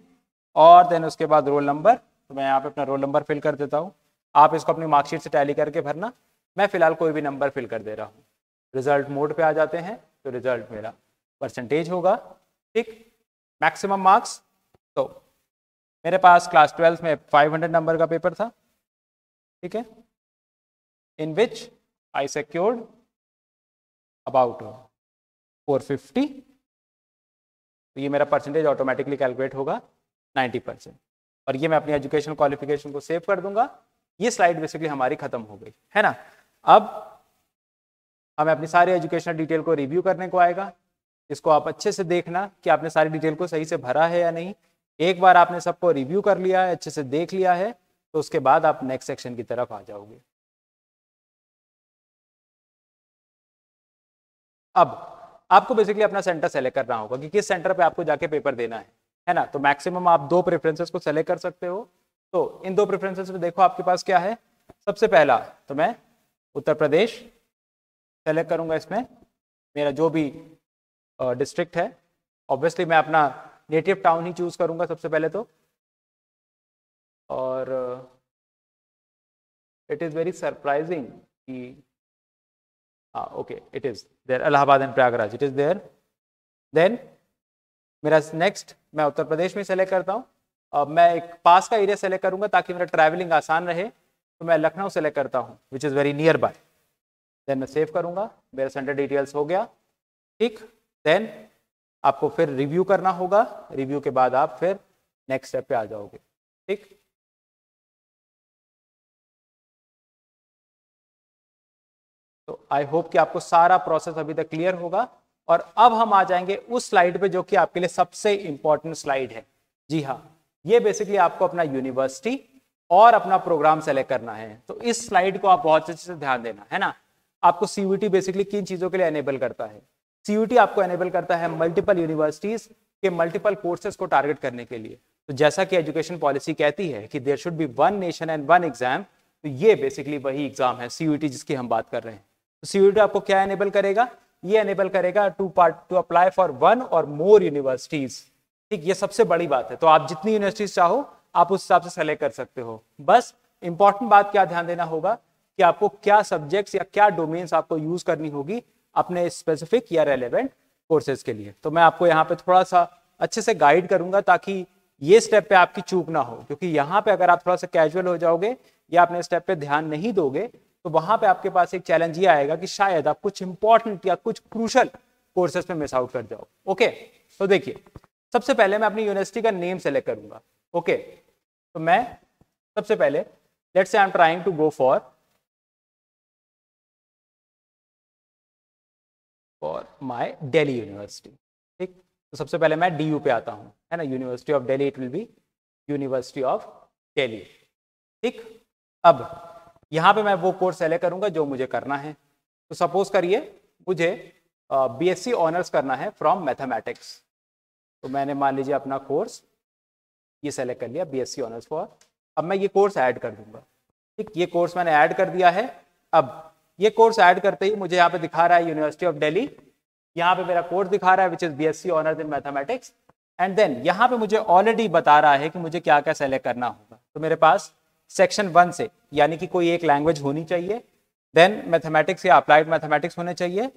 और देन उसके बाद रोल नंबर, तो मैं यहाँ पे अपना रोल नंबर फिल कर देता हूँ। आप इसको अपनी मार्कशीट से टैली करके भरना, मैं फिलहाल कोई भी नंबर फिल कर दे रहा हूँ। रिजल्ट मोड पे आ जाते हैं, तो रिजल्ट मेरा परसेंटेज होगा। ठीक, मैक्सिमम मार्क्स, तो मेरे पास क्लास 12th में 500 नंबर का पेपर था। ठीक है, इन विच आई सिक्योर्ड अबाउट 450, तो ये मेरा परसेंटेज ऑटोमेटिकली कैलकुलेट होगा 90%। और ये मैं अपनी एजुकेशन क्वालिफिकेशन को सेव कर दूंगा। ये स्लाइड बेसिकली हमारी खत्म हो गई, है ना। अब हमें अपनी सारी एजुकेशनल डिटेल को रिव्यू करने को आएगा। इसको आप अच्छे से देखना कि आपने सारी डिटेल को सही से भरा है या नहीं। एक बार आपने सबको रिव्यू कर लिया है, अच्छे से देख लिया है, तो उसके बाद आप नेक्स्ट सेक्शन की तरफ आ जाओगे। अब आपको बेसिकली अपना सेंटर सेलेक्ट करना होगा कि किस सेंटर पे आपको जाके पेपर देना है ना। तो मैक्सिमम आप 2 प्रेफरेंसेस को सेलेक्ट कर सकते हो। तो इन 2 प्रेफरेंसेस में देखो आपके पास क्या है। सबसे पहला तो मैं उत्तर प्रदेश सेलेक्ट करूंगा। इसमें मेरा जो भी डिस्ट्रिक्ट है, ऑब्वियसली मैं अपना नेटिव टाउन ही चूज करूंगा सबसे पहले तो। और इट इज वेरी सरप्राइजिंग कि okay it is there, Allahabad and Prayagraj it is there. Then मेरा नेक्स्ट मैं उत्तर प्रदेश में सेलेक्ट करता हूँ। अब मैं एक पास का एरिया सेलेक्ट करूंगा ताकि मेरा ट्रैवलिंग आसान रहे, तो मैं लखनऊ सेलेक्ट करता हूँ which is very near by. Then मैं सेव करूंगा, मेरा सेंटर डिटेल्स हो गया। ठीक, देन आपको फिर रिव्यू करना होगा। रिव्यू के बाद आप फिर नेक्स्ट स्टेप पे आ जाओगे। ठीक, तो आई होप कि आपको सारा प्रोसेस अभी तक क्लियर होगा। और अब हम आ जाएंगे उस स्लाइड पे जो कि आपके लिए सबसे इंपॉर्टेंट स्लाइड है। जी हाँ, ये बेसिकली आपको अपना यूनिवर्सिटी और अपना प्रोग्राम सेलेक्ट करना है। तो इस स्लाइड को आप बहुत अच्छे से ध्यान देना, है ना। आपको सीयूईटी बेसिकली किन चीजों के लिए एनेबल करता है। सीयूईटी आपको एनेबल करता है मल्टीपल यूनिवर्सिटीज के मल्टीपल कोर्सेज को टारगेट करने के लिए। तो जैसा कि एजुकेशन पॉलिसी कहती है कि there should be 1 nation and 1 exam, तो ये बेसिकली वही एग्जाम है सीयूईटी जिसकी हम बात कर रहे हैं। तो सीयूईटी आपको क्या एनेबल करेगा, ये एनेबल करेगा टू अप्लाई फॉर 1 और मोर यूनिवर्सिटीज ठीक, ये सबसे बड़ी बात है। तो आप जितनी यूनिवर्सिटीज चाहो आप उस हिसाब से सेलेक्ट कर सकते हो। बस इंपॉर्टेंट बात क्या ध्यान देना होगा कि आपको क्या सब्जेक्ट्स या क्या डोमेन्स आपको यूज करनी होगी अपने स्पेसिफिक या रेलेवेंट कोर्सेज के लिए। तो मैं आपको यहाँ पे थोड़ा सा अच्छे से गाइड करूंगा ताकि ये स्टेप पे आपकी चूक ना हो, क्योंकि यहाँ पे अगर आप थोड़ा सा कैजुअल हो जाओगे या अपने स्टेप पे ध्यान नहीं दोगे तो वहां पे आपके पास एक चैलेंज ये आएगा कि शायद आप कुछ इंपॉर्टेंट या कुछ क्रूशल कोर्सेज पे मिस आउट कर जाओ। ओके, तो देखिए सबसे पहले मैं अपनी यूनिवर्सिटी का नेम सेलेक्ट करूंगा। ओके, तो मैं सबसे पहले let's say I am trying to go for my Delhi university. ठीक, तो सबसे पहले मैं DU पे आता हूं, है ना, university of Delhi, it will be university of Delhi. ठीक, अब यहां पे मैं वो कोर्स सेलेक्ट करूंगा जो मुझे करना है। तो सपोज करिए मुझे BSc ऑनर्स करना है फ्रॉम मैथमेटिक्स, तो मैंने मान लीजिए अपना कोर्स ये सेलेक्ट कर लिया, BSc ऑनर्स फॉर। अब मैं ये कोर्स ऐड कर दूंगा। ठीक, ये कोर्स मैंने ऐड कर दिया है। अब ये कोर्स ऐड करते ही मुझे यहाँ पे दिखा रहा है यूनिवर्सिटी ऑफ दिल्ली, यहाँ पे मेरा कोर्स दिखा रहा है which is BSc honours in mathematics, and then यहाँ पे मुझे ऑलरेडी बता रहा है कि मुझे क्या क्या सेलेक्ट करना होगा। तो मेरे पास सेक्शन 1 से यानी कि कोई एक लैंग्वेज होनी चाहिए, देन मैथमेटिक्स या अप्लाइड मैथमेटिक्स होने चाहिए,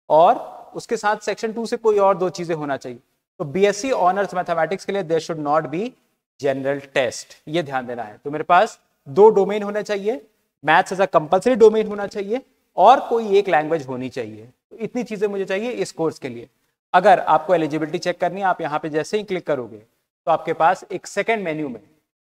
और उसके साथ सेक्शन 2 से कोई और 2 चीजें होना चाहिए। तो BSc ऑनर्स मैथमेटिक्स के लिए there should not be general test, ये ध्यान देना है। तो मेरे पास 2 डोमेन होने चाहिए, maths as a compulsory domain होना चाहिए और कोई एक लैंग्वेज होनी चाहिए। तो इतनी चीजें मुझे चाहिए इस कोर्स के लिए। अगर आपको एलिजिबिलिटी चेक करनी है, आप यहाँ पे जैसे ही क्लिक करोगे तो आपके पास एक सेकेंड मेन्यू में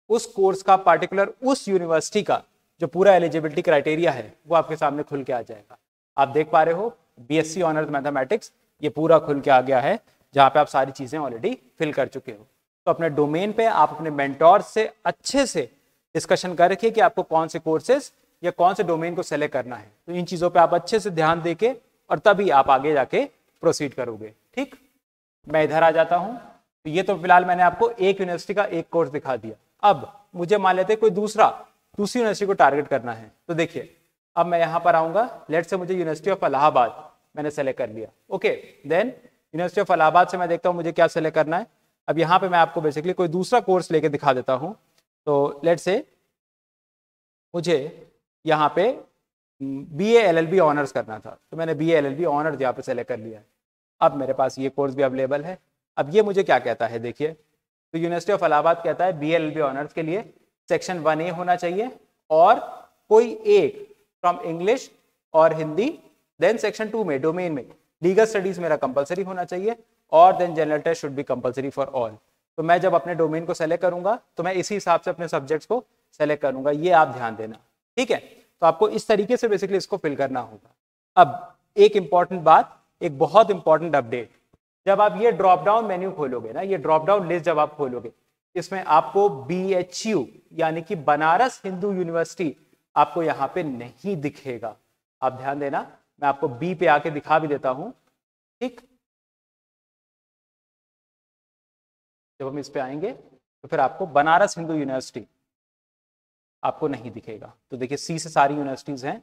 उस कोर्स का पार्टिकुलर उस यूनिवर्सिटी का जो पूरा एलिजिबिलिटी क्राइटेरिया है वो आपके सामने खुल के आ जाएगा। आप देख पा रहे हो BSc ऑनर्स मैथमेटिक्स ये पूरा खुल के आ गया है, जहाँ पे आप सारी चीजें ऑलरेडी फिल कर चुके हो। तो अपने डोमेन पे आप अपने मेंटोर से अच्छे से डिस्कशन कर रखिए कि आपको कौन से कोर्सेज या कौन से डोमेन को सेलेक्ट करना है। तो इन चीजों पे आप अच्छे से ध्यान देके और तभी आप आगे जाके प्रोसीड करोगे। ठीक, मैं इधर आ जाता हूं। तो ये तो फिलहाल मैंने आपको एक यूनिवर्सिटी का एक कोर्स दिखा दिया। अब मुझे मान लेते कोई दूसरी यूनिवर्सिटी को टारगेट करना है। तो देखिए अब मैं यहाँ पर आऊंगा, लेट से मुझे यूनिवर्सिटी ऑफ इलाहाबाद मैंने सेलेक्ट कर लिया। Okay, then university of Allahabad से मैं देखता हूँ मुझे क्या सेलेक्ट करना है। अब यहाँ पे मैं आपको बेसिकली कोई दूसरा कोर्स लेके दिखा देता हूँ। तो लेट से मुझे यहाँ पे BA LLB ऑनर्स करना था, तो मैंने BA LLB ऑनर्स यहाँ पे सेलेक्ट कर लिया है। अब मेरे पास ये कोर्स भी अवेलेबल है। अब ये मुझे क्या कहता है, देखिए तो यूनिवर्सिटी ऑफ इलाहाबाद कहता है BA LLB ऑनर्स के लिए सेक्शन 1A होना चाहिए और कोई एक फ्रॉम इंग्लिश और हिंदी, देन सेक्शन 2 में डोमेन में लीगल स्टडीज मेरा कंपलसरी होना चाहिए, और then general test should be compulsory for all. तो मैं जब अपने डोमेन को सेलेक्ट करूंगा तो मैं इसी हिसाब से अपने सब्जेक्ट्स को सेलेक्ट करूंगा, ये आप ध्यान देना। ठीक है, तो आपको इस तरीके से बेसिकली इसको फिल करना होगा। अब एक इंपॉर्टेंट बात, एक बहुत इंपॉर्टेंट अपडेट, जब आप ये ड्रॉप डाउन मेन्यू खोलोगे ना, ये ड्रॉप डाउन लिस्ट जब आप खोलोगे, इसमें आपको BHU यानी कि बनारस हिंदू यूनिवर्सिटी आपको यहाँ पे नहीं दिखेगा। आप ध्यान देना, मैं आपको B पे आके दिखा भी देता हूं। ठीक, जब हम इस पे आएंगे तो फिर आपको बनारस हिंदू यूनिवर्सिटी आपको नहीं दिखेगा। तो देखिए C से सारी यूनिवर्सिटीज हैं,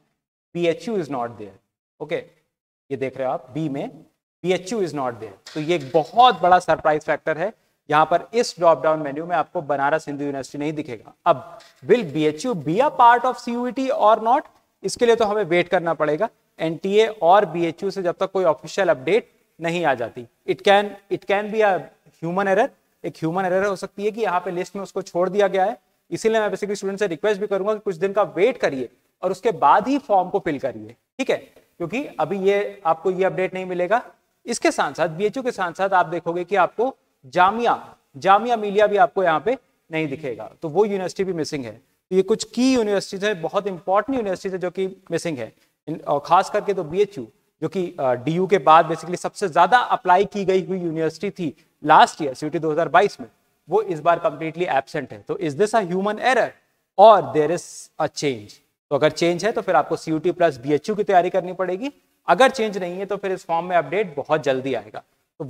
BHU is not there. Okay, ये देख रहे हो आप, B में BHU इज नॉट देयर। तो ये एक बहुत बड़ा सरप्राइज फैक्टर है, यहाँ पर इस ड्रॉप डाउन मेन्यू में आपको बनारस हिंदू यूनिवर्सिटी नहीं दिखेगा। अब will BHU be a part of CUET और नॉट, इसके लिए तो हमें वेट करना पड़ेगा। NTA और BHU से जब तक कोई ऑफिशियल अपडेट नहीं आ जाती, it can be a human error, एक ह्यूमन एरर हो सकती है कि यहाँ पे लिस्ट में उसको छोड़ दिया गया है। इसीलिए मैं बेसिकली स्टूडेंट से रिक्वेस्ट भी करूंगा कि कुछ दिन का वेट करिए और उसके बाद ही फॉर्म को फिल करिए। ठीक है, क्योंकि अभी ये आपको ये अपडेट नहीं मिलेगा। इसके साथ साथ BHU के साथ साथ आप देखोगे कि आपको जामिया मिलिया भी आपको यहाँ पे नहीं दिखेगा, तो वो यूनिवर्सिटी भी मिसिंग है। तो ये कुछ की यूनिवर्सिटीज है, बहुत इंपॉर्टेंट यूनिवर्सिटीज है जो कि मिसिंग है, और खास करके तो BHU जो कि DU के बाद बेसिकली सबसे ज्यादा अप्लाई की गई हुई यूनिवर्सिटी थी लास्ट ईयर CUET 2022 में, वो इस बार कंप्लीटली एब्सेंट है। तो is this a human error और देयर इज अ चेंज? तो अगर चेंज है तो फिर आपको CUET प्लस BHU की तैयारी करनी पड़ेगी। अगर चेंज नहीं है तो फिर इस फॉर्म में अपडेट बहुत जल्दी आएगा। तो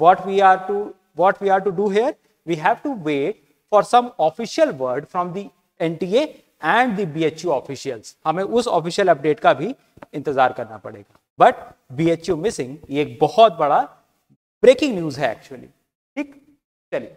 what we are to do here, we have to wait for some official word from the NTA and the BHU officials। हमें उस ऑफिशियल अपडेट का भी इंतजार करना पड़ेगा। बट BHU मिसिंग ये एक बहुत बड़ा ब्रेकिंग न्यूज है एक्चुअली। ठीक, चलिए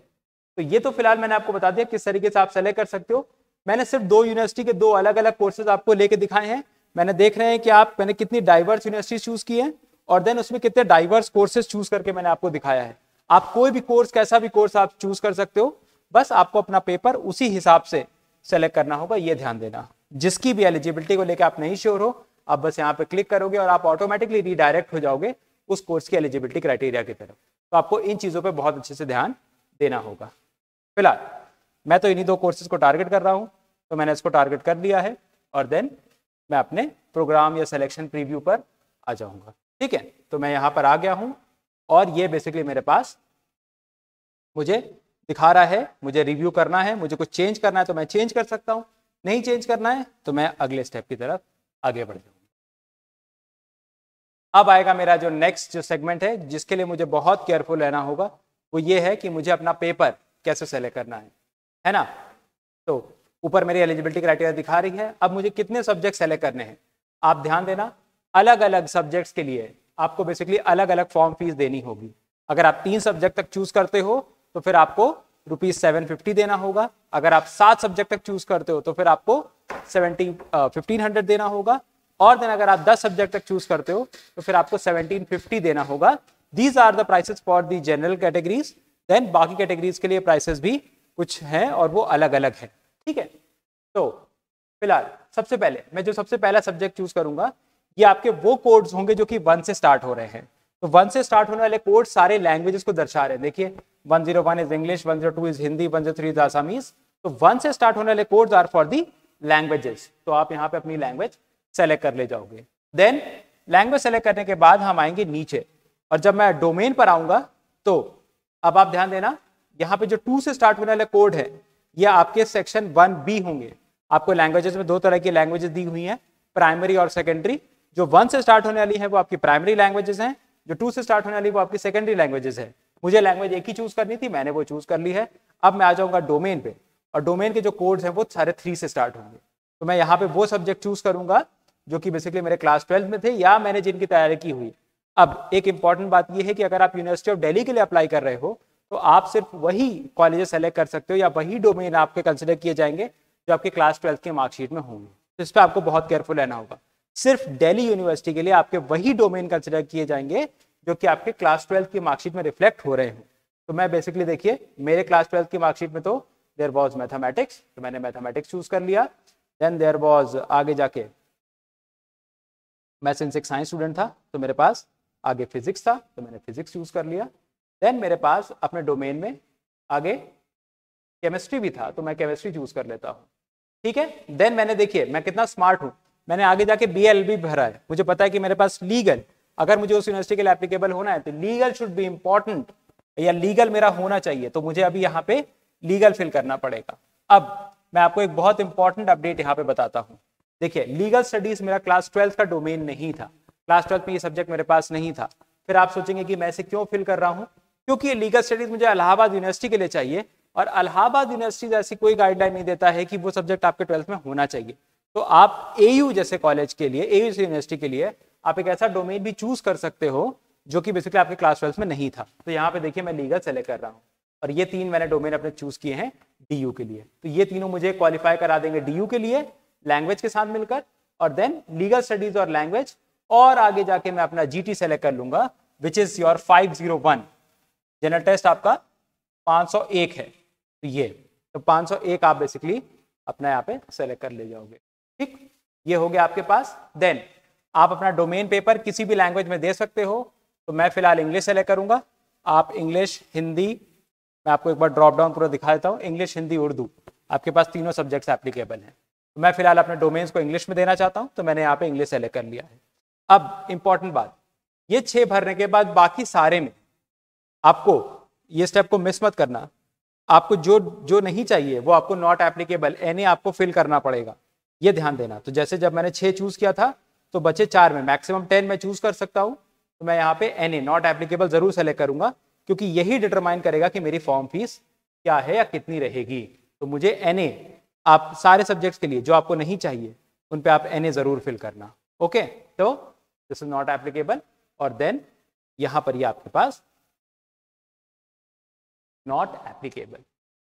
तो ये तो फिलहाल मैंने आपको बता दिया किस तरीके से आप सेलेक्ट कर सकते हो। मैंने सिर्फ 2 यूनिवर्सिटी के 2 अलग अलग कोर्सेज आपको लेके दिखाए हैं। मैंने देख रहे हैं कि मैंने कितनी डाइवर्स यूनिवर्सिटी चूज की है और देन उसमें कितने डाइवर्स कोर्सेज चूज करके मैंने आपको दिखाया है। आप कोई भी कोर्स, कैसा भी कोर्स आप चूज कर सकते हो, बस आपको अपना पेपर उसी हिसाब से सेलेक्ट करना होगा, ये ध्यान देना। जिसकी भी एलिजिबिलिटी को लेकर आप नहीं श्योर हो, आप बस यहाँ पे क्लिक करोगे और आप ऑटोमेटिकली रीडायरेक्ट हो जाओगे उस कोर्स की एलिजिबिलिटी क्राइटेरिया की तरफ। तो आपको इन चीजों पे बहुत अच्छे से ध्यान देना होगा। फिलहाल मैं तो इन्हीं 2 कोर्सेज को टारगेट कर रहा हूं, तो मैंने इसको टारगेट कर लिया है और देन मैं अपने प्रोग्राम या सिलेक्शन प्रीव्यू पर आ जाऊंगा। ठीक है, तो मैं यहाँ पर आ गया हूं और ये बेसिकली मेरे पास मुझे दिखा रहा है। मुझे रिव्यू करना है, मुझे कुछ चेंज करना है तो मैं चेंज कर सकता हूं, नहीं चेंज करना है तो मैं अगले स्टेप की तरफ आगे बढ़ जाऊंगा। अब आएगा मेरा जो नेक्स्ट जो सेगमेंट है, जिसके लिए मुझे बहुत केयरफुल रहना होगा, वो ये है कि मुझे अपना पेपर कैसे सेलेक्ट करना है ना। तो ऊपर मेरी एलिजिबिलिटी क्राइटेरिया दिखा रही है। अब मुझे कितने सब्जेक्ट सेलेक्ट करने हैं, आप ध्यान देना। अलग अलग सब्जेक्ट्स के लिए आपको बेसिकली अलग अलग फॉर्म फीस देनी होगी। अगर आप 3 सब्जेक्ट तक चूज करते हो तो फिर आपको ₹750 देना होगा। अगर आप 7 सब्जेक्ट तक चूज करते हो तो फिर आपको 1500 देना होगा। और देन अगर आप 10 सब्जेक्ट तक चूज करते हो तो फिर आपको 1750 देना होगा। These are the prices for the general categories. Then बाकी कैटेगरीज के लिए प्राइसेस भी कुछ हैं और वो अलग अलग है। ठीक है, तो फिलहाल सबसे पहले मैं जो सबसे पहला सब्जेक्ट चूज करूंगा, ये आपके वो कोड्स होंगे जो कि 1 से स्टार्ट हो रहे हैं। तो 1 से स्टार्ट होने वाले कोड सारे लैंग्वेजेस को दर्शा रहे हैं। देखिए 101 is English, 102 is Hindi, 103 is Assamese. तो 1 से स्टार्ट होने वाले codes are for the languages. तो आप यहाँ पे अपनी लैंग्वेज सेलेक्ट कर ले जाओगे। देन लैंग्वेज सेलेक्ट करने के बाद हम आएंगे नीचे, और जब मैं डोमेन पर आऊंगा तो अब आप ध्यान देना, यहाँ पे जो 2 से स्टार्ट होने वाले कोड है ये आपके सेक्शन 1B होंगे। आपको लैंग्वेजेस में 2 तरह की लैंग्वेजेस दी हुई हैं, प्राइमरी और सेकेंडरी। जो 1 से स्टार्ट होने वाली है वो आपकी प्राइमरी लैंग्वेजेस हैं, जो 2 से स्टार्ट होने वाली वो आपकी सेकेंडरी लैंग्वेजेस है। मुझे लैंग्वेज एक ही चूज करनी थी, मैंने वो चूज कर ली है। अब मैं आ जाऊंगा डोमेन पे, और डोमेन के जो कोड्स हैं वो सारे 3 से स्टार्ट होंगे। तो मैं यहाँ पे वो सब्जेक्ट चूज करूंगा जो कि बेसिकली मेरे क्लास 12 में थे या मैंने जिनकी तैयारी की हुई। अब एक इंपॉर्टेंट बात यह है कि अगर आप यूनिवर्सिटी ऑफ दिल्ली के लिए अप्लाई कर रहे हो तो आप सिर्फ वही कॉलेजेस सेलेक्ट कर सकते हो या वही डोमेन आपके कंसिडर किए जाएंगे जो आपके क्लास 12 के मार्कशीट में होंगे। तो इस पर आपको बहुत केयरफुल रहना होगा। सिर्फ दिल्ली यूनिवर्सिटी के लिए आपके वही डोमेन कंसिडर किए जाएंगे जो कि आपके क्लास 12 की मार्कशीट में रिफ्लेक्ट हो रहे हैं। तो मैं बेसिकली देखिए मेरे क्लास 12 की मार्कशीट में तो देयर वाज मैथमेटिक्स, तो मैंने मैथमेटिक्स चूज कर लिया। देन देयर वाज आगे जाके मैं सिंस एक साइंस स्टूडेंट था तो मेरे पास आगे फिजिक्स था, तो मैंने फिजिक्स चूज कर लिया। देन मेरे पास अपने डोमेन में आगे केमिस्ट्री भी था, तो मैं केमिस्ट्री चूज कर लेता हूँ। ठीक है, देन मैंने देखिए मैं कितना स्मार्ट हूँ, मैंने आगे जाके BLB भरा है। मुझे पता है कि मेरे पास लीगल, अगर मुझे उस यूनिवर्सिटी के लिए एप्लीकेबल होना है तो लीगल शुड बी इंपॉर्टेंट, या लीगल मेरा होना चाहिए। तो मुझे अभी यहाँ पे लीगल फिल करना पड़ेगा। अब मैं आपको एक बहुत इंपॉर्टेंट अपडेट यहाँ पे बताता हूँ। देखिए लीगल स्टडीज मेरा क्लास 12 का डोमेन नहीं था, क्लास 12 में ये सब्जेक्ट मेरे पास नहीं था। फिर आप सोचेंगे कि मैं इसे क्यों फिल कर रहा हूँ, क्योंकि लीगल स्टडीज मुझे इलाहाबाद यूनिवर्सिटी के लिए चाहिए, और इलाहाबाद यूनिवर्सिटी ऐसी कोई गाइडलाइन नहीं देता है कि वो सब्जेक्ट आपके 12th में होना चाहिए। तो आप AU जैसे कॉलेज के लिए, AU जैसे यूनिवर्सिटी के लिए आप एक ऐसा डोमेन भी चूज कर सकते हो जो कि बेसिकली आपके क्लास 12 में नहीं था। तो यहाँ पे देखिए मैं लीगल सेलेक्ट कर रहा हूँ, और ये 3 मैंने डोमेन अपने चूज किए हैं DU के लिए। तो ये तीनों मुझे क्वालिफाई करा देंगे DU के लिए लैंग्वेज के साथ मिलकर, और देन लीगल स्टडीज और लैंग्वेज, और आगे जाके मैं अपना GT सेलेक्ट कर लूंगा which is your 501। General test आपका 501 है, तो ये तो 501 आप बेसिकली अपना यहाँ पे सेलेक्ट कर ले जाओगे। ठीक, ये हो गया आपके पास। देन आप अपना डोमेन पेपर किसी भी लैंग्वेज में दे सकते हो। तो मैं फिलहाल इंग्लिश सेलेक्ट करूंगा, आप इंग्लिश, हिंदी, मैं आपको एक बार ड्रॉप डाउन पूरा दिखा देता हूँ, इंग्लिश, हिंदी, उर्दू, आपके पास तीनों सब्जेक्ट्स एप्लीकेबल हैं। तो मैं फिलहाल अपने डोमेन्स को इंग्लिश में देना चाहता हूँ, तो मैंने यहाँ पे इंग्लिश सेलेक्ट कर लिया है। अब इंपॉर्टेंट बात, ये 6 भरने के बाद बाकी सारे में आपको ये स्टेप को मिस मत करना। आपको जो नहीं चाहिए वो आपको नॉट एप्लीकेबल NA आपको फिल करना पड़ेगा, ये ध्यान देना। तो जैसे जब मैंने 6 चूज किया था तो बचे 4 में, मैक्सिमम 10 मैं चूज कर सकता हूँ। तो मैं यहाँ पे NA नॉट एप्लीकेबल जरूर सेलेक्ट करूंगा, क्योंकि यही डिटरमाइन करेगा कि मेरी फॉर्म फीस क्या है या कितनी रहेगी। तो मुझे NA आप सारे सब्जेक्ट्स के लिए जो आपको नहीं चाहिए उन पे आप NA जरूर फिल करना। ओके, तो दिस इज नॉट एप्लीकेबल, और देन यहां पर ये आपके पास नॉट एप्लीकेबल।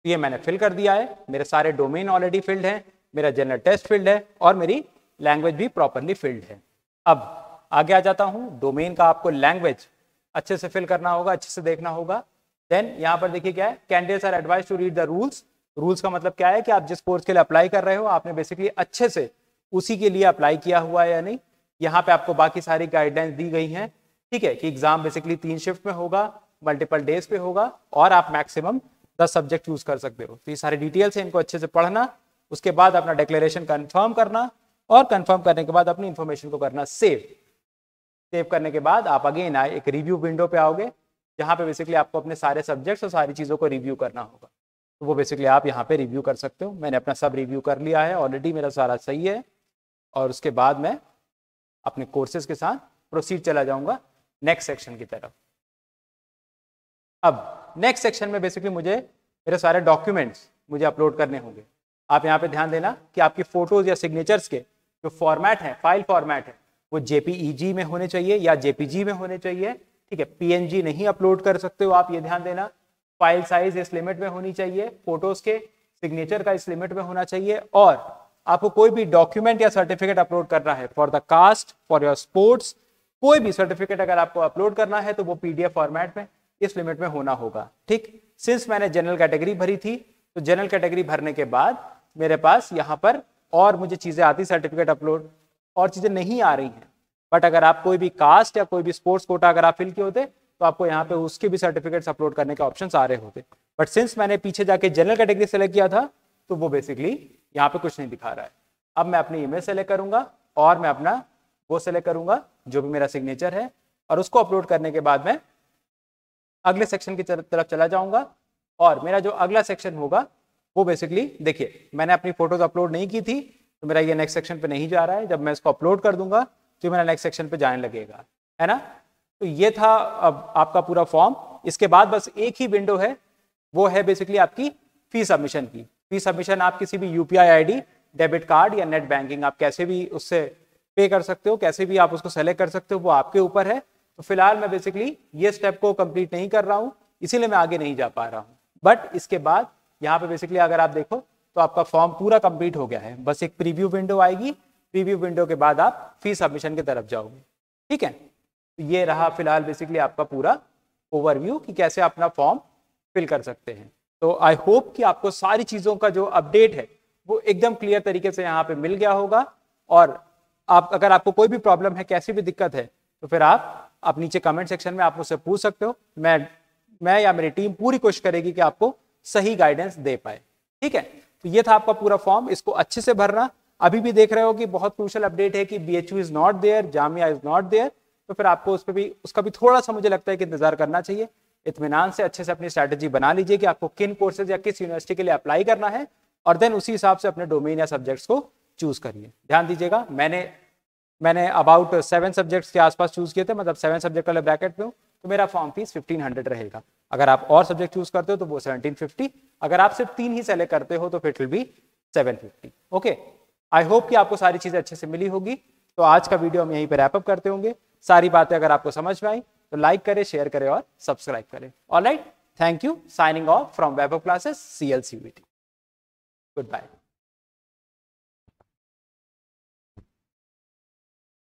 तो ये मैंने फिल कर दिया है, मेरे सारे डोमेन ऑलरेडी फिल्ड हैं, मेरा जनरल टेस्ट फिल्ड है और मेरी लैंग्वेज भी प्रॉपरली फिल्ड है। अब आगे आ जाता हूँ, डोमेन का आपको लैंग्वेज अच्छे से फिल करना होगा, अच्छे से देखना होगा। देन यहाँ पर देखिए क्या है, candidates are advise to read the rules. Rules का मतलब क्या है कि आप जिस कोर्स के लिए अप्लाई कर रहे हो आपने बेसिकली अच्छे से उसी के लिए अप्लाई किया हुआ है या नहीं। यहाँ पे आपको बाकी सारी गाइडलाइंस दी गई हैं, ठीक है, कि एग्जाम बेसिकली 3 शिफ्ट में होगा, मल्टीपल डेज पे होगा और आप मैक्सिमम 10 सब्जेक्ट चूज कर सकते हो। तो ये सारी डिटेल्स है, इनको अच्छे से पढ़ना, उसके बाद अपना डिक्लेरेशन कंफर्म करना और कंफर्म करने के बाद अपनी इंफॉर्मेशन को करना सेव करने के बाद आप अगेन एक रिव्यू विंडो पे आओगे, जहाँ पे बेसिकली आपको अपने सारे सब्जेक्ट्स और सारी चीज़ों को रिव्यू करना होगा। तो वो बेसिकली आप यहाँ पे रिव्यू कर सकते हो। मैंने अपना सब रिव्यू कर लिया है ऑलरेडी, मेरा सारा सही है और उसके बाद मैं अपने कोर्सेज के साथ प्रोसीड चला जाऊंगा नेक्स्ट सेक्शन की तरफ। अब नेक्स्ट सेक्शन में बेसिकली मुझे मेरे सारे डॉक्यूमेंट्स मुझे अपलोड करने होंगे। आप यहाँ पे ध्यान देना कि आपकी फोटोज या सिग्नेचर्स के जो फॉर्मेट है, फाइल फॉर्मेट है, वो JPEG में होने चाहिए या JPG में होने चाहिए, ठीक है। PNG नहीं अपलोड कर सकते हो आप, ये ध्यान देना। फाइल साइज इस लिमिट में होनी चाहिए, फोटोज के सिग्नेचर का इस लिमिट में होना चाहिए। और आपको कोई भी डॉक्यूमेंट या सर्टिफिकेट अपलोड करना है for the caste, for your sports, कोई भी सर्टिफिकेट अगर आपको अपलोड करना है तो वो PDF फॉर्मेट में इस लिमिट में होना होगा, ठीक। सिंस मैंने जनरल कैटेगरी भरी थी तो जनरल कैटेगरी भरने के बाद मेरे पास यहाँ पर और मुझे चीजें आती, सर्टिफिकेट अपलोड और चीजें नहीं आ रही हैं। बट अगर आप कोई भी कास्ट या कोई भी स्पोर्ट्स कोटा अगर आप फिल किए होते तो आपको यहाँ पे उसके भी सर्टिफिकेट्स अपलोड करने के ऑप्शंस आ रहे होते। बट सिंस मैंने पीछे जाके जनरल कैटेगरी सेलेक्ट किया था तो वो बेसिकली यहाँ पे कुछ नहीं दिखा रहा है। अब मैं अपनी इमेज सेलेक्ट करूंगा और मैं अपना वो सेलेक्ट करूंगा जो भी मेरा सिग्नेचर है और उसको अपलोड करने के बाद मैं अगले सेक्शन की तरफ चला जाऊंगा। और मेरा जो अगला सेक्शन होगा वो बेसिकली देखिए, मैंने अपनी फोटोज अपलोड नहीं की थी तो मेरा ये नेक्स्ट सेक्शन पे नहीं जा रहा है। जब मैं इसको अपलोड कर दूंगा तो मेरा नेक्स्ट सेक्शन पे जाने लगेगा, है ना। तो ये था अब आपका पूरा फॉर्म। इसके बाद बस एक ही विंडो है, वो है बेसिकली आपकी फी सबमिशन की। फी सबमिशन आप किसी भी UPI ID, डेबिट कार्ड या नेट बैंकिंग आप कैसे भी उससे पे कर सकते हो, कैसे भी आप उसको सेलेक्ट कर सकते हो, वो आपके ऊपर है। तो फिलहाल मैं बेसिकली ये स्टेप को कंप्लीट नहीं कर रहा हूँ, इसीलिए मैं आगे नहीं जा पा रहा हूँ। बट इसके बाद यहाँ पे बेसिकली अगर आप देखो तो आपका फॉर्म पूरा कंप्लीट हो गया है। बस एक प्रीव्यू विंडो आएगी, प्रीव्यू विंडो के बाद आप फी सबमिशन की तरफ जाओगे, ठीक है। तो ये रहा फिलहाल बेसिकली आपका पूरा ओवरव्यू कि कैसे अपना फॉर्म फिल कर सकते हैं। तो आई होप कि आपको सारी चीज़ों का जो अपडेट है वो एकदम क्लियर तरीके से यहाँ पे मिल गया होगा। और आप अगर आपको कोई भी प्रॉब्लम है, कैसी भी दिक्कत है, तो फिर आप नीचे कमेंट सेक्शन में आप मुझसे पूछ सकते हो। मैं या मेरी टीम पूरी कोशिश करेगी कि आपको सही गाइडेंस दे पाए, ठीक है। तो ये था आपका पूरा फॉर्म, इसको अच्छे से भरना। अभी भी देख रहे हो कि बहुत क्रूशियल अपडेट है कि BHU is not there, Jamia is not there, तो फिर आपको उस पर भी उसका भी थोड़ा सा मुझे लगता है कि इंतजार करना चाहिए। इत्मीनान से अच्छे से अपनी स्ट्रैटेजी बना लीजिए कि आपको किन कोर्सेज या किस यूनिवर्सिटी के लिए अप्लाई करना है और देन उसी हिसाब से अपने डोमेन या सब्जेक्ट्स को चूज करिए। ध्यान दीजिएगा, मैंने अबाउट 7 सब्जेक्ट्स के आसपास चूज किए थे, मतलब 7 सब्जेक्ट वाले ब्रैकेट में हूँ, तो मेरा फॉर्म फीस 1500 रहेगा। अगर आप और सब्जेक्ट चूज करते हो तो वो 1750, अगर आप सिर्फ 3 ही सेलेक्ट करते हो तो फिर it will B 750। Okay, I hope कि आपको सारी चीजें अच्छे से मिली होगी। तो आज का वीडियो हम यहीं पे रैप अप करते होंगे। सारी बातें अगर आपको समझ में आई तो लाइक करें, शेयर करें और सब्सक्राइब करें। Alright, thank you, signing off from Vaibhav classes CL CUET। Good bye.